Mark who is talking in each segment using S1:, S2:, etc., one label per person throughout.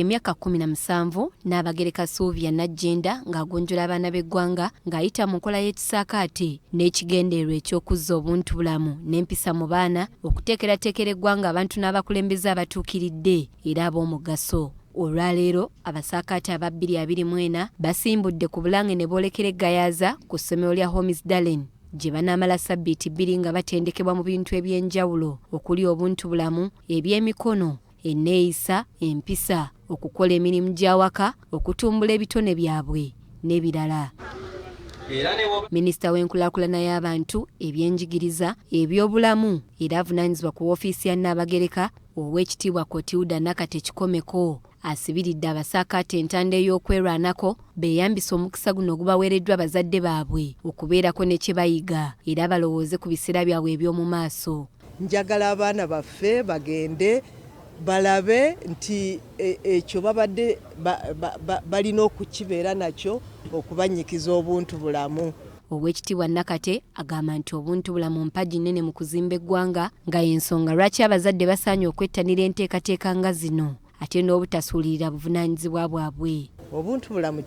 S1: Emyaka 17 n'abagereka Sylvia Najjenda ng'agonjola abaana b'eggwanga ng'ayita mu nkola y'Ekisaakaate n'ekigendeerwa eky'okuzza obuntubulamu n'empisa mu baana okuteekerateekera eggwanga abantu n'abakulembeze abatuukiridde era ab'omugaso. Olwaleero Abasaakaate aba 224 basimbudde ku Bulange ne boolekera eggayaaza ku ssomero lya Homies Darren gye banaamala ssabbiiti 2 nga batendekebwa mu bintu eby'enjawulo okuli obuntubulamu, ebyemikono, enneeyisa, empisa, okukola emirimu gy'awaka, okutumbula ebitone byabwe n'ebirala. Minisita w'enkulaakulana y'abantu, ebyenjigiriza, ebyobulamu era avunaanyizibwa ku woofiisi ya Nnaabagereka Oweekitiibwa Kotiuda Nakate Kikomeko asibiridde Abasaakaate entanda ey'okwerwanako beeyambisa omukisa guno ogubaweereddwa bazadde baabwe okubeerako ne kye bayiga era balowooze ku biseera byabwe eby'omu maaso.
S2: Njagala abaana baffe bagende balabe nti ekyo babadde balina okukibeera nakyo okubanyikiza obuntubulamu.
S1: Oweekitiibwa Nakate agamba nti obuntubulamu mpagi nnene mu kuzimba eggwanga nga y'ensonga lwaki abazadde basaanye okwettanira enteekateeka nga zino ate n'obutasuulirira buvunaanyizibwa bwabwe.
S2: Obuntubulamu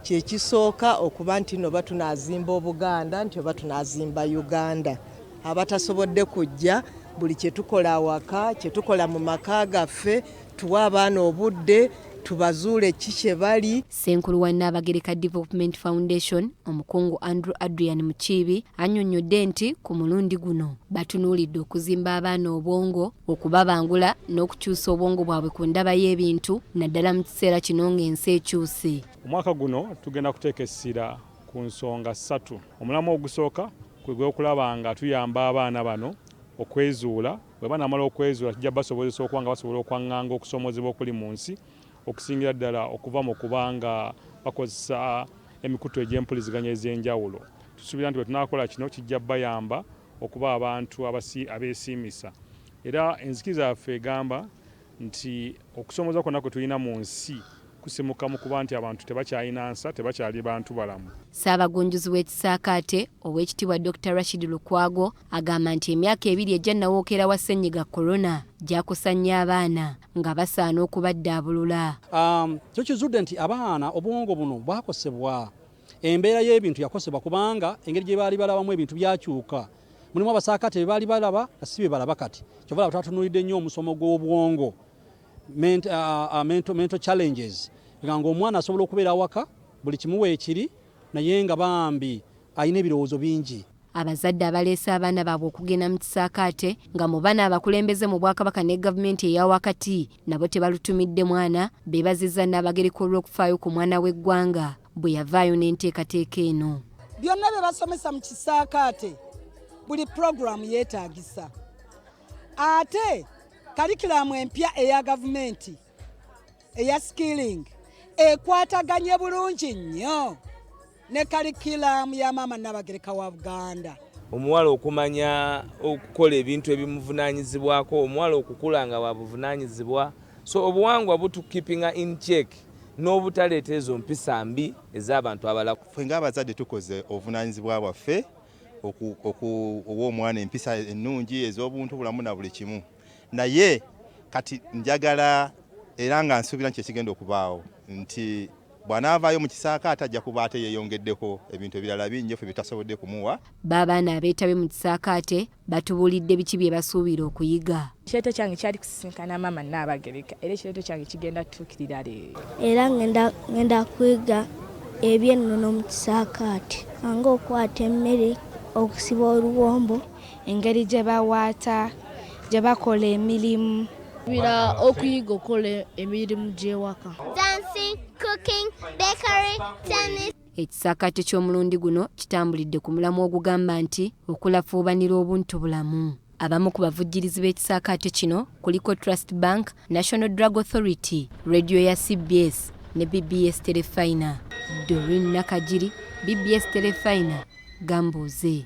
S2: kyekisooka okuba nti no batunaazimba Obuganda nti oba tunaazimba Uganda. Abatasobodde kujja buli kye tukola awaka, kye tukola mu maka gaffe, tuwa abaana obudde tubazuule kye bali.
S1: Ssenkulu wa Nnaabagereka Development Foundation, omukungu Andrew Adrian Mukiibi, annyonnyodde nti ku mulundi guno batunuulidde okuzimba abaana obwongo, okubabangula n'okukyusa obwongo bwabwe ku ndaba y'ebintu naddala mu kiseera kino ng'ensi ekyuse.
S3: Omwaka guno tugenda kuteeka essira ku nsonga 3. Omulamu ogusooka kwe gw'okulaba nga tuyamba abaana bano okwezuula. Bwe banamala okwezuula kijja basobozesa okuba nga basobola okwaŋŋanga okusomozebwa okuli mu nsi okusingira ddala okuva mu kubanga bakozesa emikutu egy'empuliziganya ez'enjawulo. Tusuubira nti bwe tunaakola kino kijja bayamba okuba abantu abeesiimisa. Era enzikiriza yaffe egamba nti okusomoza kwonna kwe tulina mu nsi kusimuka mu kuba nti abantu tebakyalina nsa, tebakyali bantu balamu.
S1: Ssaabagunjuzi w'Ekisaakaate Oweekitiibwa Dr. Rashid Lukwago agamba nti emyaka 2 ejja nawookera wa ssennyiga Corona gyakusanya abaana nga basaana okubaddaabulula.
S4: Kyo kizudde nti abaana obwongo buno bwakosebwa. Embeera y'ebintu yakosebwa kubanga engeri gye baali balabamu ebintu byakyuka. Mulimu Abasaakaate be baali balaba nga si be balaba kati. Kyovala twatunuulidde nnyo omusomo gw'obwongo. Mental challenges nga omwana asobola okubeera awaka buli kimu weekiri naye nga bambi alina ebirowoozo bingi.
S1: Abazadde abaleese abaana baabwe okugenda mu Kisaakaate nga mu bana abakulembeze mu Bwakabaka ne gavumenti eya wakati nabo tebalutumidde mwana beebazizza Nnaabagereka olw'okufaayo ku mwana w'eggwanga bwe yavaayo n'enteekateeka eno.
S5: Byonna bye basomesa mu Kisaakaate buli puroguramu yeetaagisa. Ate kalikiramu empya eya gavumenti eya skilling ekwataganye bulungi nnyo ne kalikiramu ya maama Nnaabagereka wa Buganda.
S6: Omuwala okumanya okukola ebintu ebimuvunaanyizibwako, omuwala okukula nga wabuvunaanyizibwa. So obuwangwa butukipinga in check n'obutaleeta ezo mpisa mbi ez'abantu abalala.
S7: Ffe ng'abazadde tukoze obuvunaanyizibwa bwaffe okuwa omwana empisa ennungi ez'obuntubulamu na buli kimu. Naye kati njagala era nga nsuubira nti ekigenda okubaawo nti bw'anaavaayo mu Kisaakaate ajja kuba ate yeeyongeddeko ebintu ebirala bingi ffe bitasobodde kumuwa.
S1: Baabaana abeetabye mu Kisaakaate batubuulidde biki bye basuubira okuyiga.
S8: Ekirooto kyange kyali kusisinkana maama Nnaabagereka era ekirooto kyange kigenda tutuukirira leero.
S9: Era ngenda kuyiga eby'ennono mu Kisaakaate ng'okwata emmere, okusiba oluwombo,
S8: engeri gye bawaata, gye bakola emirimu.
S9: Okuyiga okukola emirimu gy'ewaka.
S10: Dancing, cooking, bakery, tennis.
S1: Ekisaakaate ky'omulundi guno kitambulidde ku mulamu ogugamba nti okulafuubanira obuntubulamu. Abamu ku bavujjirizi b'Ekisaakaate kino kuliko Trust Bank, National Drug Authority, radio ya CBS ne BBS Telefina. Doreen Nakajiri, BBS Telefina, Gambuuze.